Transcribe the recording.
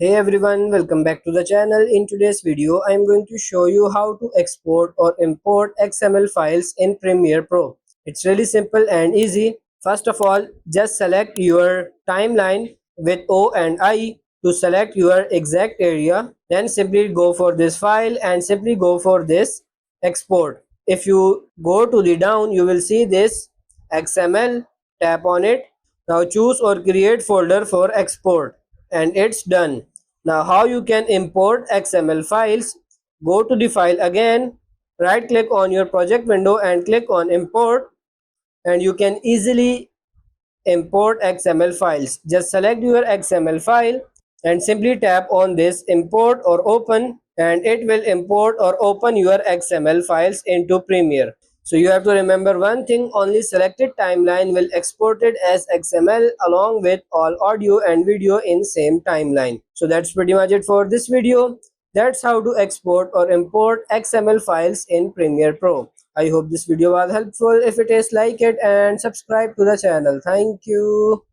Hey everyone, welcome back to the channel. In today's video, I am going to show you how to export or import XML files in Premiere Pro. It's really simple and easy. First of all, just select your timeline with O and I to select your exact area. Then simply go for this file and simply go for this export. If you go to the down, you will see this XML. Tap on it. Now choose or create folder for export and it's done. Now how you can import XML files? Go to the file again, right click on your project window and click on import, and you can easily import XML files. Just select your XML file and simply tap on this import or open, and it will import or open your XML files into Premiere. So you have to remember one thing, only selected timeline will export it as XML along with all audio and video in same timeline. So that's pretty much it for this video. That's how to export or import XML files in Premiere Pro. I hope this video was helpful. If it is, like it and subscribe to the channel. Thank you.